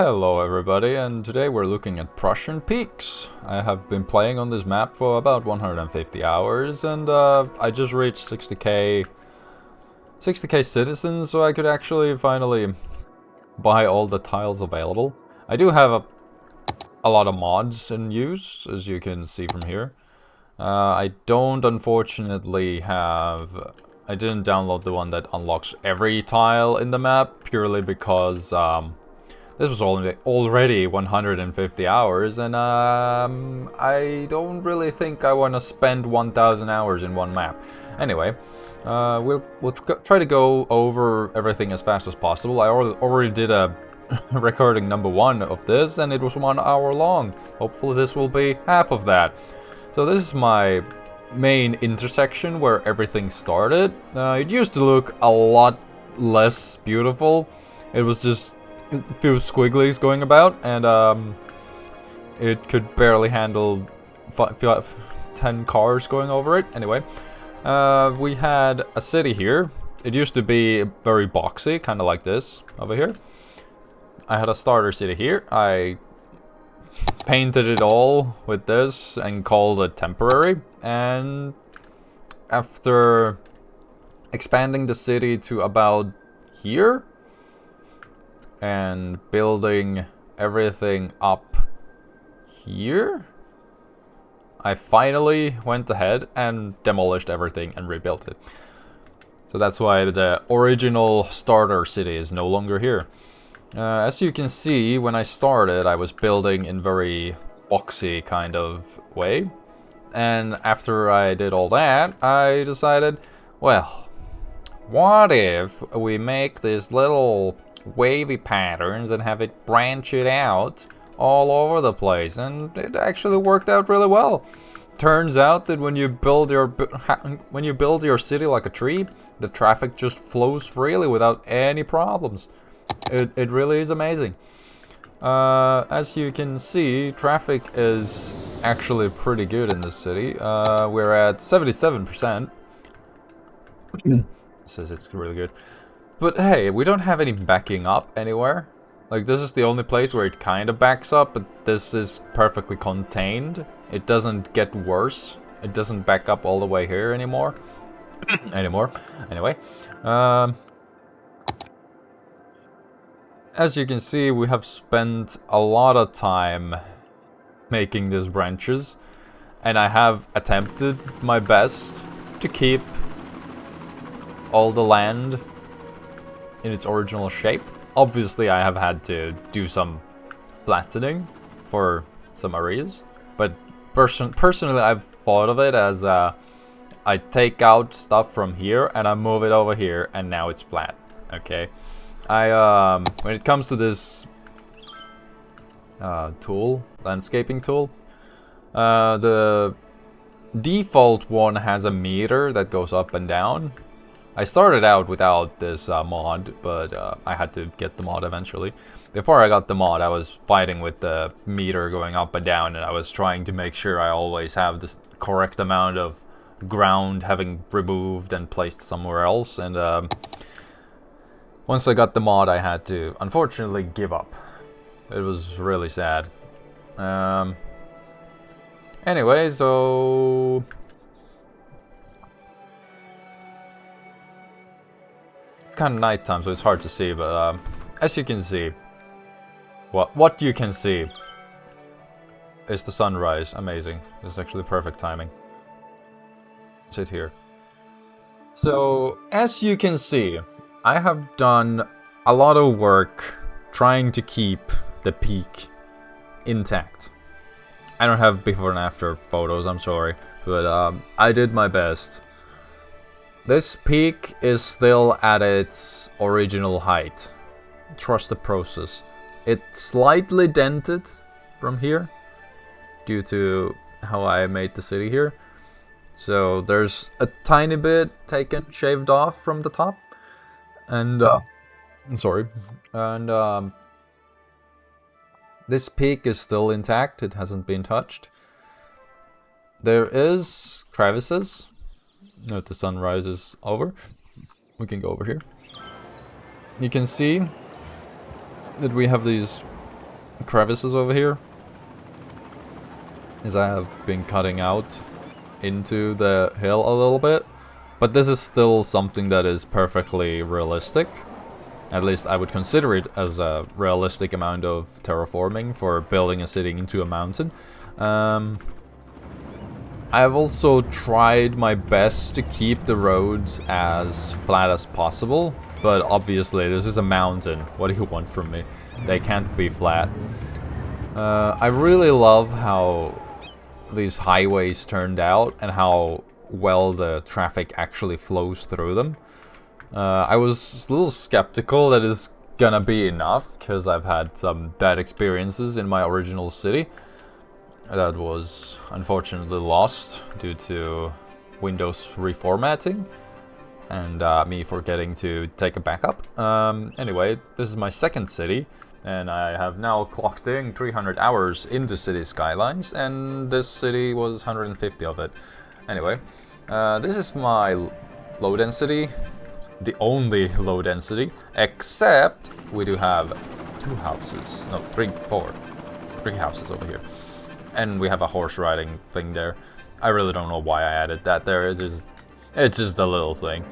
Hello everybody, and today we're looking at Prussian peaks. I have been playing on this map for about 150 hours, and I just reached 60k citizens, so I could actually finally buy all the tiles available. I do have a lot of mods in use, as you can see from here. I don't unfortunately have... I didn't download the one that unlocks every tile in the map, purely because this was already 150 hours, and I don't really think I want to spend 1,000 hours in one map. Anyway, we'll try to go over everything as fast as possible. I already did a recording number 1 of this, and it was 1 hour long. Hopefully this will be half of that. So this is my main intersection where everything started. It used to look a lot less beautiful. It was just a few squigglies going about, and it could barely handle 10 cars going over it. Anyway, we had a city here. It used to be very boxy, kind of like this over here. I had a starter city here. I painted it all with this and called it temporary, and after expanding the city to about here and building everything up here, I finally went ahead and demolished everything and rebuilt it. So that's why the original starter city is no longer here. As you can see, when I started, I was building in very boxy kind of way. And after I did all that, I decided, well, what if we make these little wavy patterns and have it branch it out all over the place? And it actually worked out really well. Turns out that when you build your city like a tree, the traffic just flows freely without any problems. It really is amazing. As you can see, traffic is actually pretty good in this city. We're at 77%. Says it's really good. But hey, we don't have any backing up anywhere. Like, this is the only place where it kind of backs up, but this is perfectly contained. It doesn't get worse. It doesn't back up all the way here anymore. Anyway. As you can see, we have spent a lot of time making these branches, and I have attempted my best to keep all the land in its original shape. Obviously, I have had to do some flattening for some areas, but personally, I've thought of it as I take out stuff from here and I move it over here, and now it's flat. Okay. When it comes to this landscaping tool, the default one has a meter that goes up and down. I started out without this mod, but I had to get the mod eventually. Before I got the mod, I was fighting with the meter going up and down, and I was trying to make sure I always have this correct amount of ground having removed and placed somewhere else, and once I got the mod, I had to, unfortunately, give up. It was really sad. Anyway, so... kind of nighttime, so it's hard to see, but as you can see, what you can see is the sunrise. Amazing. This is actually perfect timing. Sit here. So, as you can see, I have done a lot of work trying to keep the peak intact. I don't have before and after photos, I'm sorry, but I did my best. This peak is still at its original height. Trust the process. It's slightly dented from here due to how I made the city here. So there's a tiny bit shaved off from the top. And, sorry, and, this peak is still intact, it hasn't been touched. There is crevices, if the sun rises over, we can go over here. You can see that we have these crevices over here, as I have been cutting out into the hill a little bit. But this is still something that is perfectly realistic. At least I would consider it as a realistic amount of terraforming for building a city into a mountain. I've also tried my best to keep the roads as flat as possible, but obviously this is a mountain. What do you want from me? They can't be flat. I really love how these highways turned out and how well the traffic actually flows through them. I was a little skeptical that it's gonna be enough, because I've had some bad experiences in my original city that was unfortunately lost due to Windows reformatting and me forgetting to take a backup. Anyway, this is my second city, and I have now clocked in 300 hours into City Skylines, and this city was 150 of it. Anyway, this is my low density, the only low density, except we do have 2 houses, no, 3 houses over here. And we have a horse riding thing there. I really don't know why I added that there. It's just a little thing.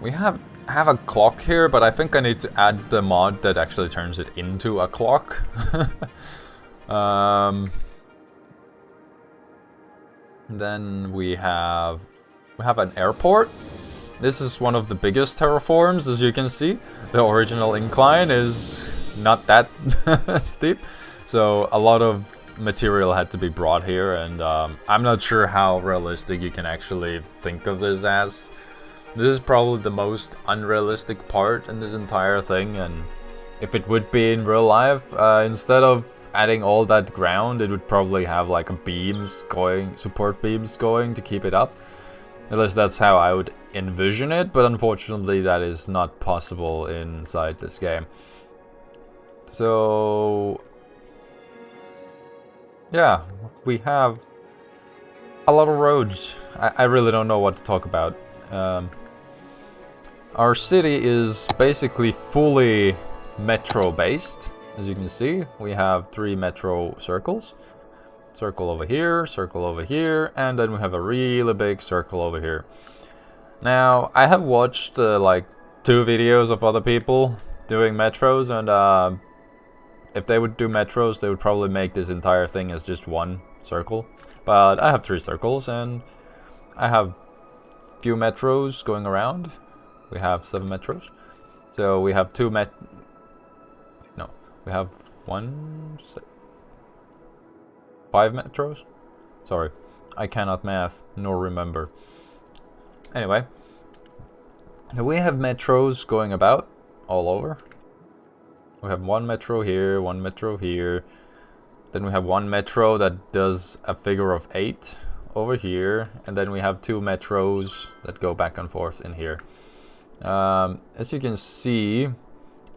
We have a clock here, but I think I need to add the mod that actually turns it into a clock. Then we have an airport. This is one of the biggest terraforms, as you can see. The original incline is not that steep, so a lot of material had to be brought here, and I'm not sure how realistic you can actually think of this as. This is probably the most unrealistic part in this entire thing, and if it would be in real life, instead of adding all that ground, it would probably have like support beams going to keep it up. At least that's how I would envision it, but unfortunately that is not possible inside this game. So yeah, we have a lot of roads. I really don't know what to talk about. Our city is basically fully metro based. As you can see, we have 3 metro circles. Circle over here, and then we have a really big circle over here. Now, I have watched like 2 videos of other people doing metros, and if they would do metros, they would probably make this entire thing as just 1 circle. But I have 3 circles, and I have few metros going around. We have 7 metros. So we have 2 we have 5 metros? Sorry, I cannot math nor remember. Anyway, we have metros going about all over. We have 1 metro here, 1 metro here. Then we have 1 metro that does a figure of 8 over here. And then we have 2 metros that go back and forth in here. As you can see,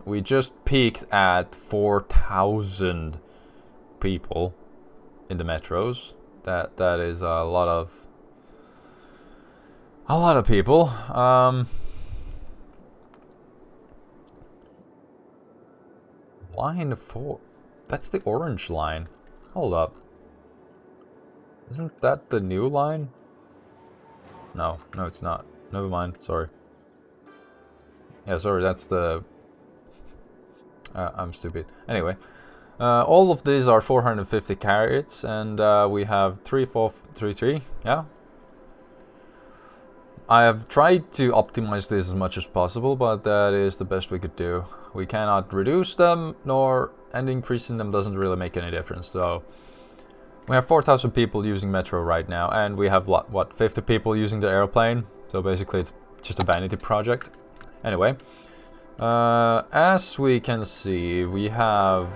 we just peaked at 4,000 people in the metros. That is a lot of people. Line 4. That's the orange line. Hold up. Isn't that the new line? No, it's not. Never mind, sorry. Yeah, sorry, that's the... I'm stupid. Anyway, all of these are 450 carats, and we have 3, 4, 3, 3, yeah. I have tried to optimize this as much as possible, but that is the best we could do. We cannot reduce them, and increasing them doesn't really make any difference. So we have 4,000 people using Metro right now, and we have what 50 people using the airplane. So basically, it's just a vanity project. Anyway, as we can see, we have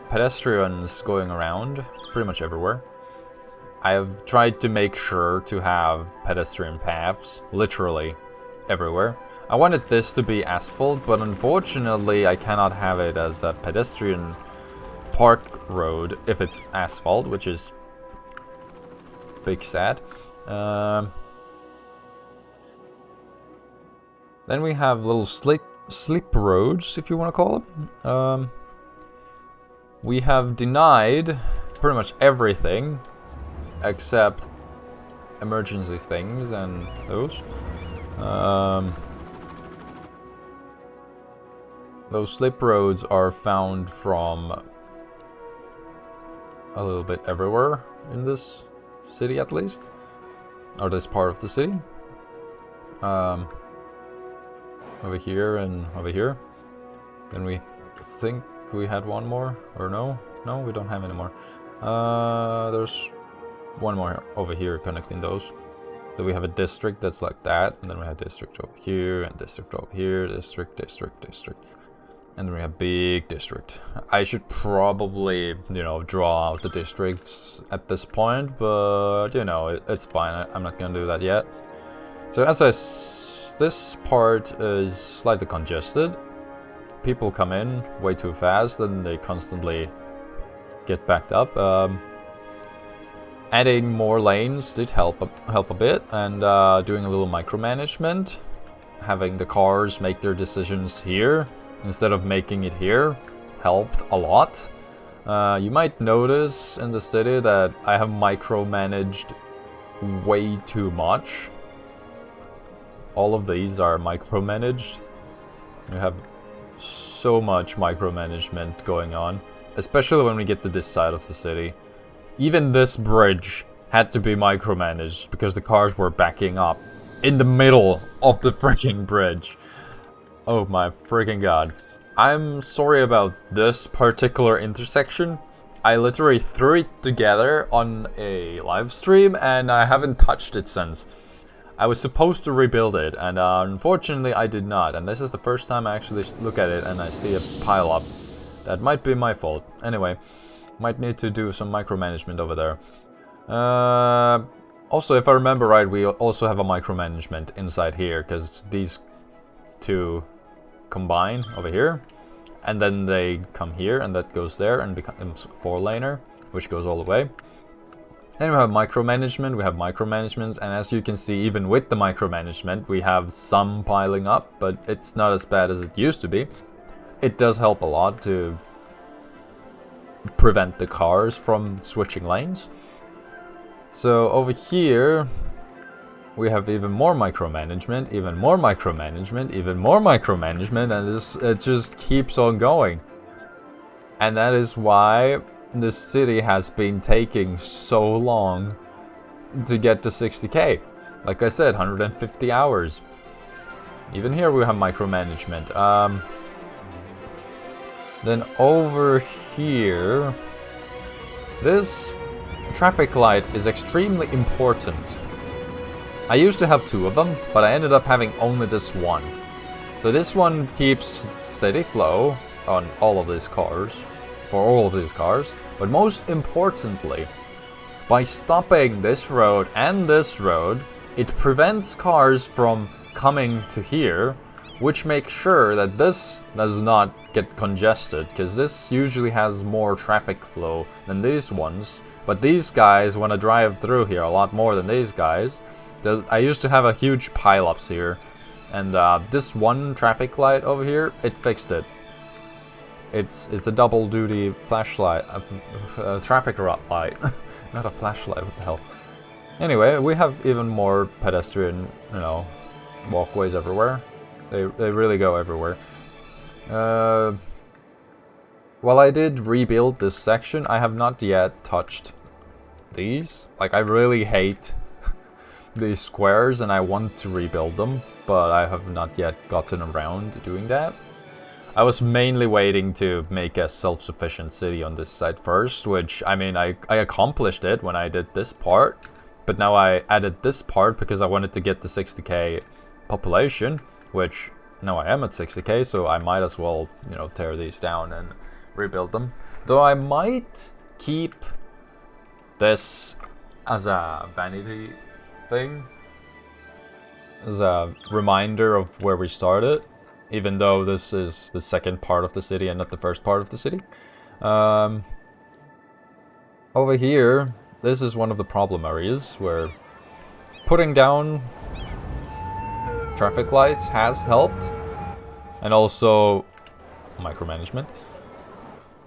pedestrians going around pretty much everywhere. I have tried to make sure to have pedestrian paths literally everywhere. I wanted this to be asphalt, but unfortunately I cannot have it as a pedestrian park road if it's asphalt, which is big sad. Then we have little slip roads, if you want to call them. We have denied pretty much everything except emergency things and those. Those slip roads are found from a little bit everywhere in this city, at least, or this part of the city. Over here and over here. Then we think we had one more, or no? No, we don't have any more. There's one more over here connecting those. So we have a district that's like that, and then we have district over here, and district over here, district, district, district. And then we have big district. I should probably, you know, draw out the districts at this point, but, you know, it's fine. I'm not gonna do that yet. So as this part is slightly congested. People come in way too fast, and they constantly get backed up. Adding more lanes did help a bit, and doing a little micromanagement, having the cars make their decisions here instead of making it here, helped a lot. You might notice in the city that I have micromanaged way too much. All of these are micromanaged. You have so much micromanagement going on, especially when we get to this side of the city. Even this bridge had to be micromanaged because the cars were backing up in the middle of the freaking bridge. Oh my freaking god. I'm sorry about this particular intersection. I literally threw it together on a live stream and I haven't touched it since. I was supposed to rebuild it, and unfortunately I did not, and this is the first time I actually look at it and I see a pile up. That might be my fault. Anyway, might need to do some micromanagement over there. Also, if I remember right, we also have a micromanagement inside here, because these two combine over here, and then they come here, and that goes there, and becomes 4-laner, which goes all the way. Then we have micromanagement, and as you can see, even with the micromanagement, we have some piling up, but it's not as bad as it used to be. It does help a lot to prevent the cars from switching lanes. So over here, we have even more micromanagement, even more micromanagement, even more micromanagement, and it just keeps on going. And that is why this city has been taking so long to get to 60k. Like I said, 150 hours. Even here we have micromanagement. Then over here, this traffic light is extremely important. I used to have 2 of them, but I ended up having only this one. So this one keeps steady flow on all of these cars, for all of these cars. But most importantly, by stopping this road and this road, it prevents cars from coming to here, which makes sure that this does not get congested, because this usually has more traffic flow than these ones. But these guys want to drive through here a lot more than these guys. I used to have a huge pile-ups here, and this one traffic light over here, it fixed it. It's a double-duty flashlight, traffic light, not a flashlight. What the hell? Anyway, we have even more pedestrian, you know, walkways everywhere. They really go everywhere. While I did rebuild this section, I have not yet touched these. Like, I really hate these squares, and I want to rebuild them, but I have not yet gotten around to doing that. I was mainly waiting to make a self-sufficient city on this side first, which, I mean, I accomplished it when I did this part, but now I added this part because I wanted to get the 60k population, which now I am at 60k, so I might as well, you know, tear these down and rebuild them. Though I might keep this as a vanity thing, as a reminder of where we started. Even though this is the second part of the city and not the first part of the city. Over here, this is one of the problem areas where putting down traffic lights has helped. And also micromanagement.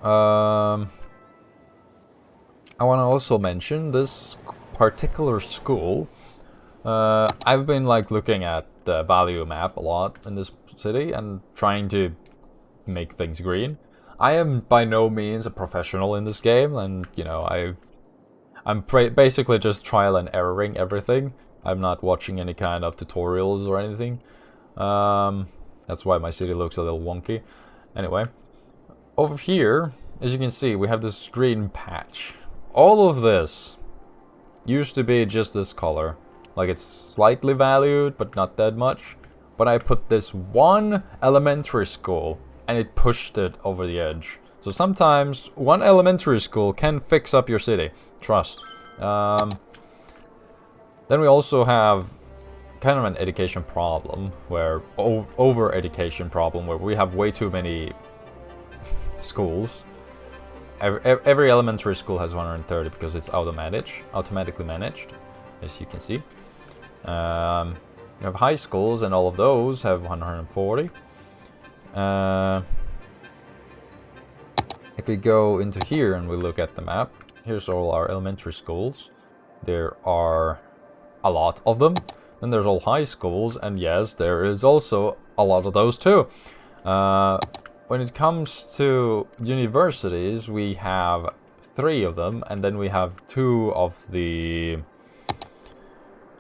I want to also mention this particular school. I've been like looking at the value map a lot in this city and trying to make things green. I am by no means a professional in this game, and you know, I'm basically just trial and erroring everything. I'm not watching any kind of tutorials or anything. That's why my city looks a little wonky. Anyway, over here, as you can see, we have this green patch. All of this used to be just this color. Like, it's slightly valued, but not that much. But I put this one elementary school, and it pushed it over the edge. So sometimes one elementary school can fix up your city. Trust. Then we also have kind of an education problem, where over-education problem, where we have way too many schools. Every elementary school has 130 because it's automatically managed, as you can see. We have high schools, and all of those have 140. If we go into here and we look at the map, here's all our elementary schools. There are a lot of them. Then there's all high schools, and yes, there is also a lot of those too. When it comes to universities, we have 3 of them, and then we have 2 of the...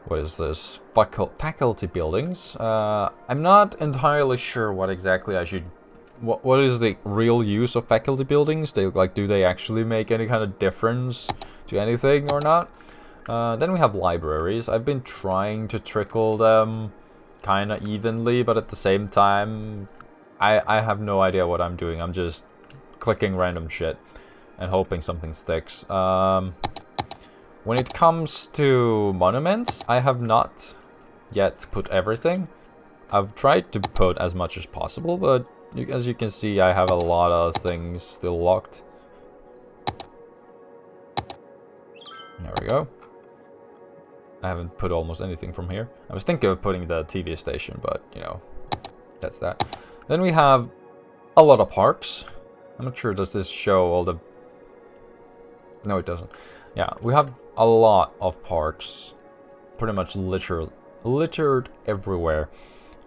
what is this? Faculty buildings. I'm not entirely sure what exactly I should... What is the real use of faculty buildings? Do they actually make any kind of difference to anything or not? Then we have libraries. I've been trying to trickle them kind of evenly, but at the same time, I have no idea what I'm doing. I'm just clicking random shit and hoping something sticks. When it comes to monuments, I have not yet put everything. I've tried to put as much as possible, but as you can see, I have a lot of things still locked. There we go. I haven't put almost anything from here. I was thinking of putting the TV station, but, you know, that's that. Then we have a lot of parks. I'm not sure, does this show all the... No, it doesn't. Yeah, we have a lot of parks. Pretty much littered everywhere.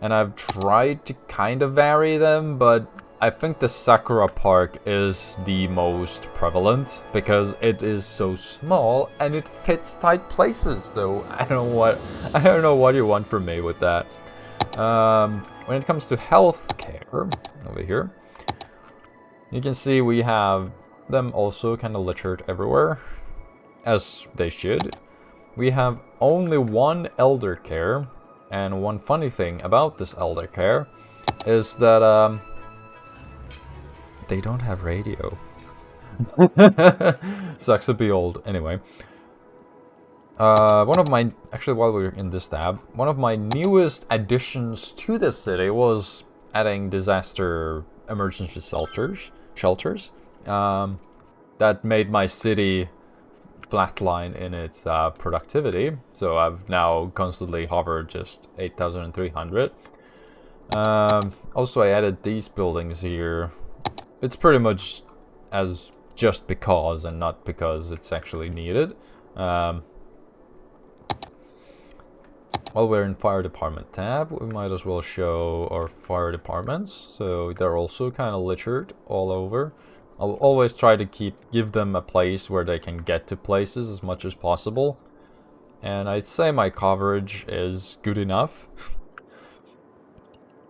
And I've tried to kind of vary them, but I think the Sakura Park is the most prevalent because it is so small and it fits tight places. So I don't know what you want from me with that. When it comes to healthcare over here, you can see we have them also kind of littered everywhere, as they should. We have only one elder care, and one funny thing about this elder care is that they don't have radio. Sucks to be old. Anyway, actually, while we're in this tab, one of my newest additions to this city was adding disaster emergency shelters. That made my city flatline in its productivity, so I've now constantly hovered just 8,300. Also, I added these buildings here. It's pretty much as just because and not because it's actually needed. While we're in fire department tab, we might as well show our fire departments. So they're also kind of littered all over. I'll always try to give them a place where they can get to places as much as possible. And I'd say my coverage is good enough.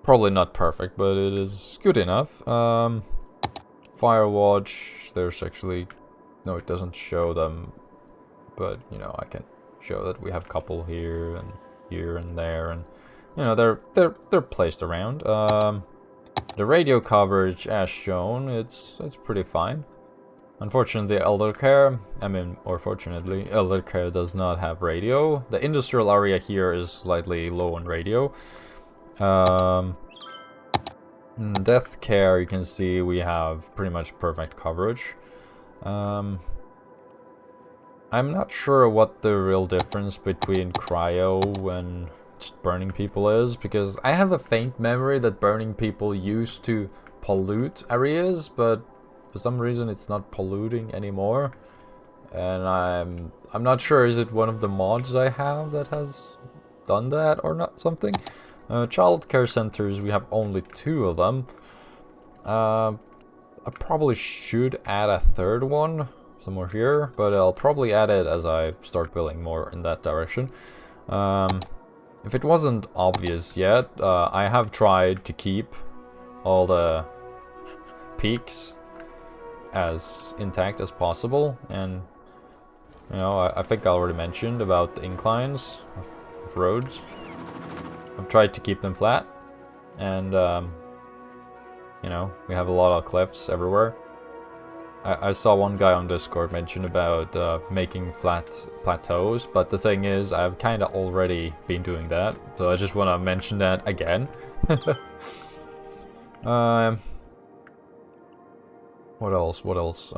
Probably not perfect, but it is good enough. Firewatch, there's actually... No, it doesn't show them. But, you know, I can show that we have a couple here and there. And, you know, they're placed around. The radio coverage, as shown, it's pretty fine. Unfortunately, elder care does not have radio. The industrial area here is slightly low on radio. Death care, you can see we have pretty much perfect coverage. I'm not sure what the real difference between cryo and just burning people is, because I have a faint memory that burning people used to pollute areas, but for some reason it's not polluting anymore. And I'm not sure, is it one of the mods I have that has done that or not something? Child care centers, we have only 2 of them. I probably should add a 3rd one somewhere here, but I'll probably add it as I start building more in that direction. If it wasn't obvious yet, I have tried to keep all the peaks as intact as possible, and you know, I think I already mentioned about the inclines of roads. I've tried to keep them flat, and you know, we have a lot of cliffs everywhere. I saw one guy on Discord mention about making flat plateaus, but the thing is, I've kind of already been doing that, so I just want to mention that again. What else? What else?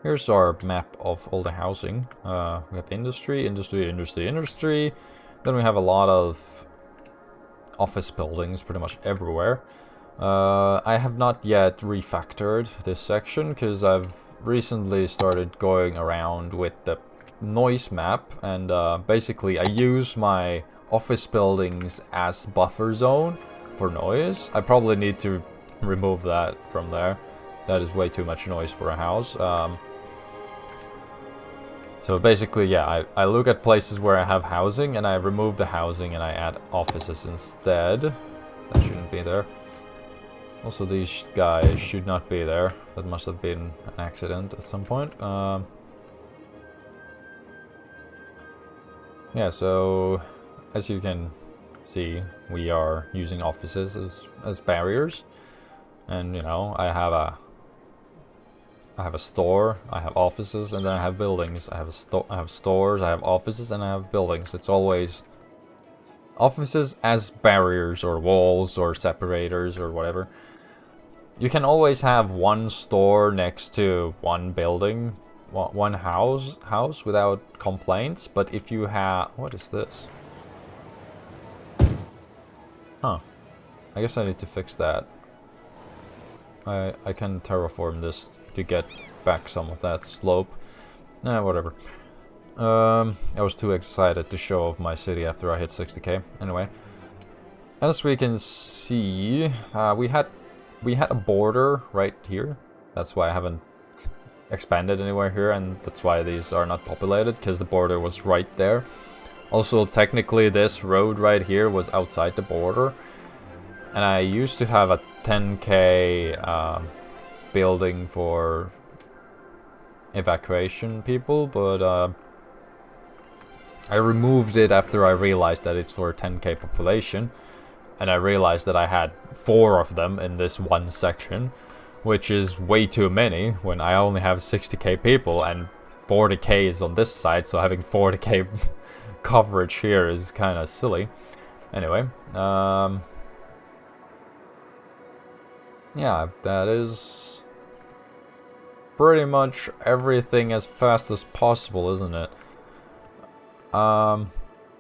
Here's our map of all the housing. We have industry, industry, industry, industry. Then we have a lot of office buildings pretty much everywhere. I have not yet refactored this section because I've recently started going around with the noise map, and basically I use my office buildings as buffer zone for noise. I probably need to remove that from there. That is way too much noise for a house. So basically, yeah, I look at places where I have housing and I remove the housing and I add offices instead. That shouldn't be there. Also, these guys should not be there. That must have been an accident at some point. Yeah, so as you can see, we are using offices as barriers. And, you know, I have a store, I have offices, and then I have buildings. I have stores, I have offices, and I have buildings. It's always offices as barriers or walls or separators or whatever. You can always have one store next to one building, one house without complaints, but if you have... What is this? Huh. I guess I need to fix that. I can terraform this to get back some of that slope. Whatever. I was too excited to show off my city after I hit 60k. Anyway, as we can see, we had a border right here. That's why I haven't expanded anywhere here, and that's why these are not populated, because the border was right there. Also, technically, this road right here was outside the border, and I used to have a 10k building for evacuation people, but I removed it after I realized that it's for a 10k population, and I realized that I had 4 of them in this one section, which is way too many when I only have 60k people and 40k is on this side, so having 40k coverage here is kind of silly. Anyway, yeah, that is pretty much everything as fast as possible, isn't it?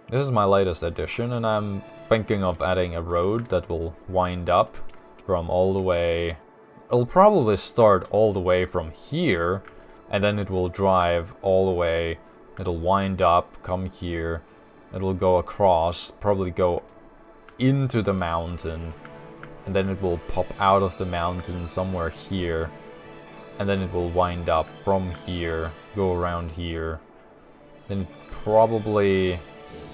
This is my latest addition, and I'm thinking of adding a road that will wind up from all the way... It'll probably start all the way from here, and then it will drive all the way. It'll wind up, come here, it'll go across, probably go into the mountain, and then it will pop out of the mountain somewhere here, and then it will wind up from here, go around here, then it probably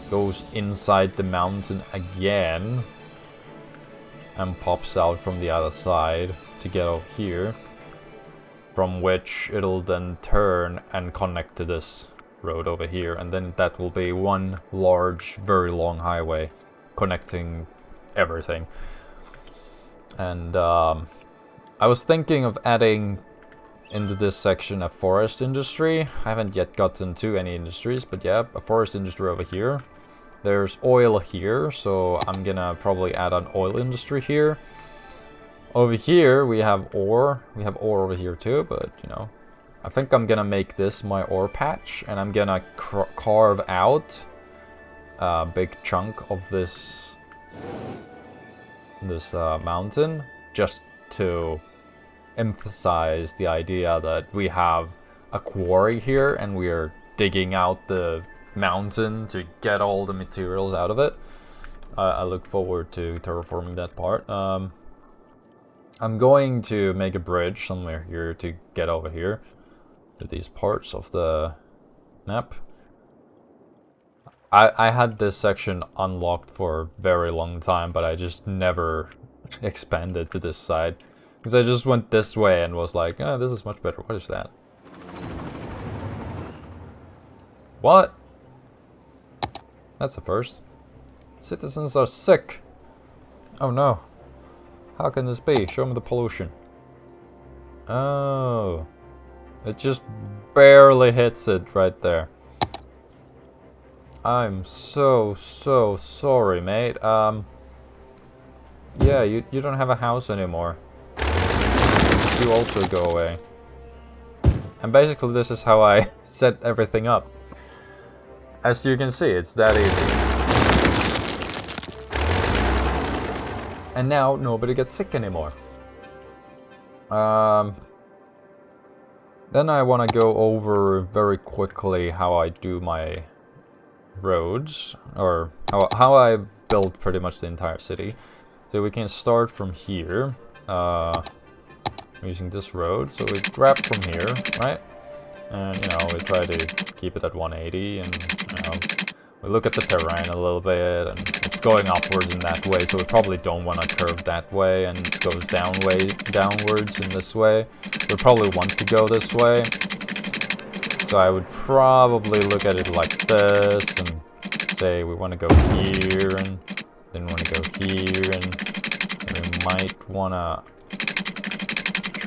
goes inside the mountain again and pops out from the other side to get over here, from which it'll then turn and connect to this road over here, and then that will be one large, very long highway connecting everything. And I was thinking of adding into this section a forest industry. I haven't yet gotten to any industries, but yeah, a forest industry over here. There's oil here, so I'm gonna probably add an oil industry here. Over here we have ore. We have ore over here too, but you know, I think I'm gonna make this my ore patch, and I'm gonna carve out a big chunk of this mountain, just to emphasize the idea that we have a quarry here and we are digging out the mountain to get all the materials out of it. I look forward to terraforming that part. I'm going to make a bridge somewhere here to get over here to these parts of the map. I had this section unlocked for a very long time, but I just never expanded to this side. Because I just went this way and was like, oh, this is much better. What is that? What? That's a first. Citizens are sick. Oh no. How can this be? Show me the pollution. Oh. It just barely hits it right there. I'm so sorry, mate. Yeah, you don't have a house anymore. You also go away. And basically this is how I set everything up. As you can see, it's that easy. And now nobody gets sick anymore. Then I want to go over very quickly how I do my roads, or how I've built pretty much the entire city. So we can start from here, using this road. So we grab from here, right? And, you know, we try to keep it at 180, and, you know, we look at the terrain a little bit, and it's going upwards in that way, so we probably don't want to curve that way, and it goes downwards in this way. We probably want to go this way. So I would probably look at it like this, and say we want to go here, and then we want to go here, and we might want to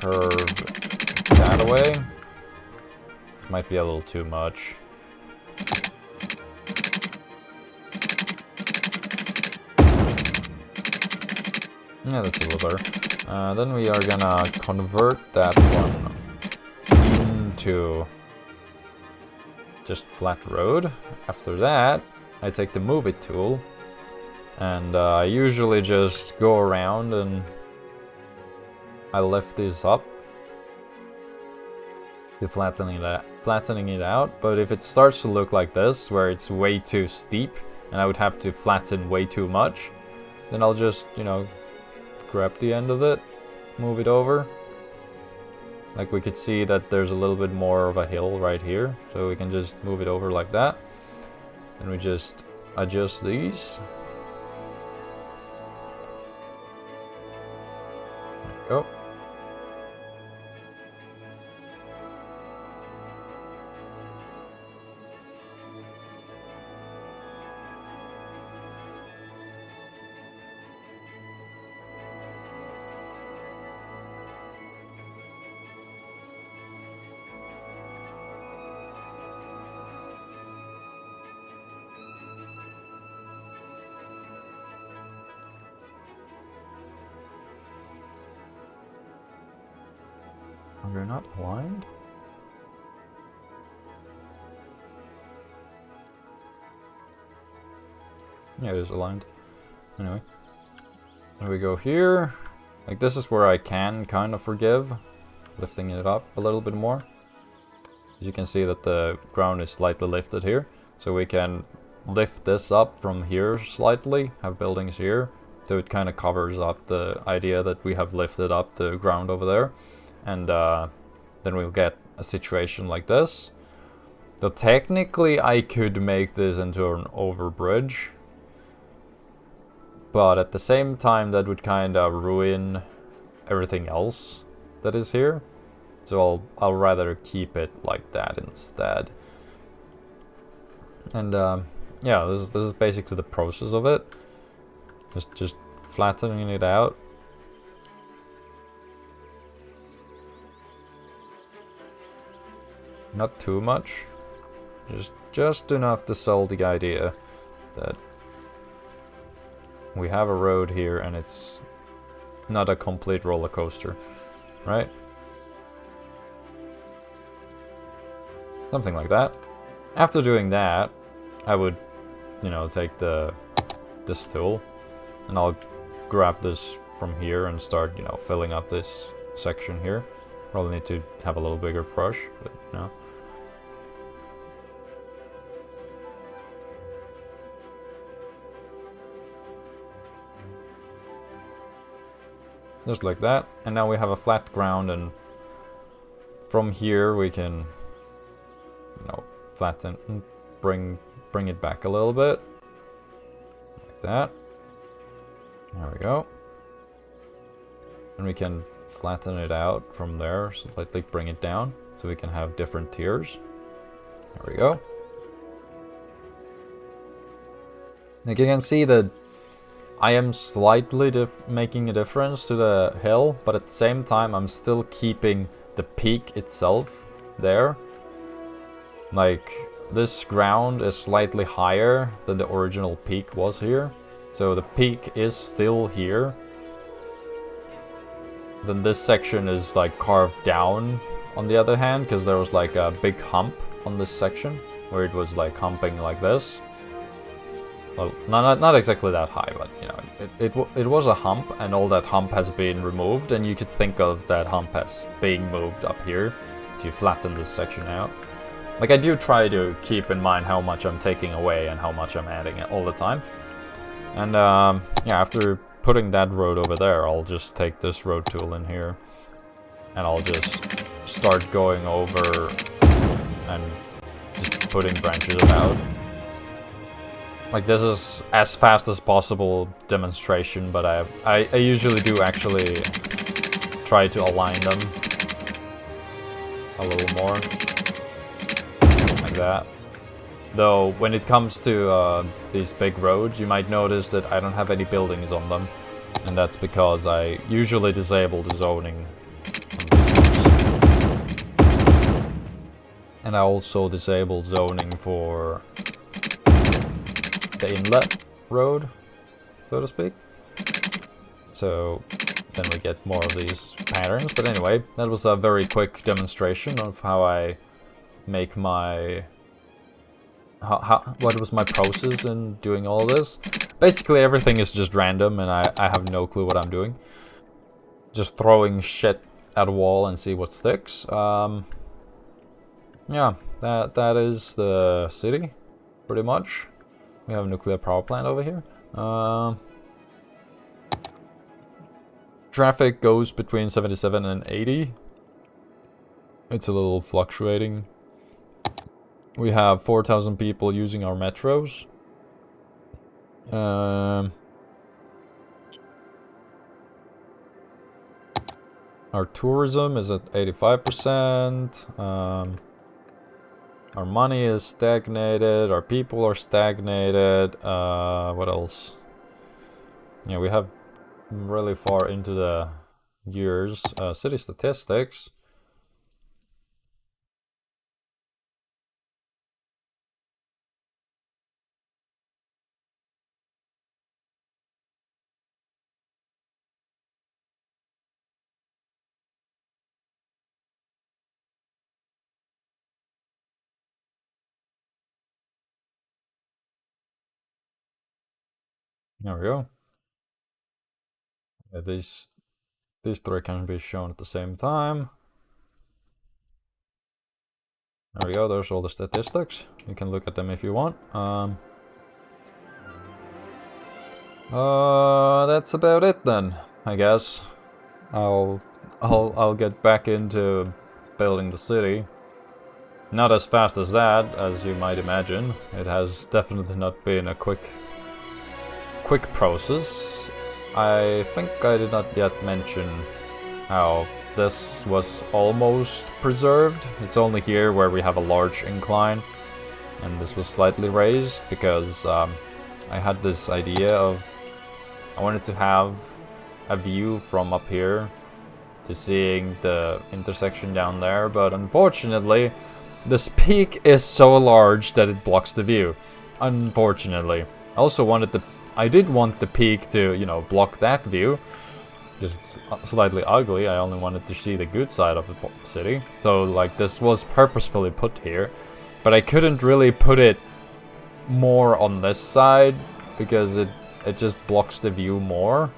curve that away. Might be a little too much. Yeah, that's a little better. Then we are gonna convert that one into just flat road. After that, I take the move it tool, and I usually just go around and I lift this up, flattening it out. But if it starts to look like this, where it's way too steep and I would have to flatten way too much, then I'll just, you know, grab the end of it, move it over. Like, we could see that there's a little bit more of a hill right here, so we can just move it over like that. And we just adjust these. There we go. They're not aligned? Yeah, it is aligned. Anyway. Here we go here. Like, this is where I can kind of forgive, lifting it up a little bit more. As you can see that the ground is slightly lifted here. So we can lift this up from here slightly, have buildings here. So it kind of covers up the idea that we have lifted up the ground over there. And then we'll get a situation like this. So technically I could make this into an overbridge, but at the same time that would kind of ruin everything else that is here. So I'll rather keep it like that instead. And yeah, this is basically the process of it. Just flattening it out. Not too much, just enough to sell the idea that we have a road here and it's not a complete roller coaster, right? Something like that. After doing that, I would, you know, take this tool, and I'll grab this from here and start, you know, filling up this section here. Probably need to have a little bigger brush, but you know. Just like that, and now we have a flat ground, and from here we can, you know, flatten and bring it back a little bit, like that. There we go. And we can flatten it out from there, slightly bring it down, so we can have different tiers. There we go. Like you can see that I am slightly making a difference to the hill, but at the same time I'm still keeping the peak itself there. Like, this ground is slightly higher than the original peak was here. So the peak is still here. Then this section is like carved down on the other hand, because there was like a big hump on this section where it was like humping like this. Well, not exactly that high, but you know, it was a hump, and all that hump has been removed, and you could think of that hump as being moved up here to flatten this section out. Like, I do try to keep in mind how much I'm taking away and how much I'm adding all the time. And yeah, after putting that road over there, I'll just take this road tool in here, and I'll just start going over and just putting branches about. Like, this is as fast as possible demonstration, but I usually do actually try to align them a little more, like that. Though, when it comes to these big roads, you might notice that I don't have any buildings on them, and that's because I usually disable the zoning on these ones. And I also disable zoning for the inlet road, so to speak. So then we get more of these patterns. But anyway, that was a very quick demonstration of how I make my... what was my process in doing all this. Basically everything is just random, and I have no clue what I'm doing. Just throwing shit at a wall and see what sticks. Yeah, that is the city, pretty much. We have a nuclear power plant over here. Traffic goes between 77 and 80. It's a little fluctuating. We have 4,000 people using our metros. Our tourism is at 85%. Our money is stagnated, our people are stagnated, what else? Yeah, we have really far into the years. City statistics. There we go. Yeah, these three can be shown at the same time. There we go, there's all the statistics. You can look at them if you want. That's about it then, I guess. I'll get back into building the city. Not as fast as that, as you might imagine. It has definitely not been a quick process. I think I did not yet mention how this was almost preserved. It's only here where we have a large incline, and this was slightly raised because I had this idea of I wanted to have a view from up here to seeing the intersection down there, but unfortunately this peak is so large that it blocks the view. Unfortunately. I did want the peak to, you know, block that view, because it's slightly ugly. I only wanted to see the good side of the city. So like this was purposefully put here, but I couldn't really put it more on this side because it just blocks the view more.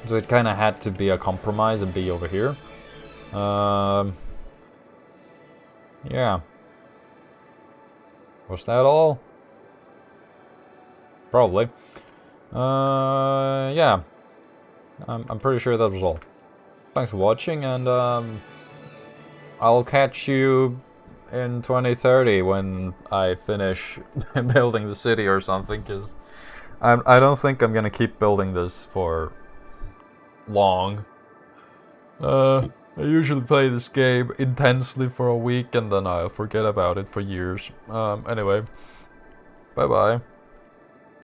So it kind of had to be a compromise and be over here. Yeah. Was that all? Probably. Yeah. I'm pretty sure that was all. Thanks for watching, and I'll catch you in 2030 when I finish building the city or something, because I don't think I'm gonna keep building this for long. I usually play this game intensely for a week and then I'll forget about it for years. Anyway, bye bye.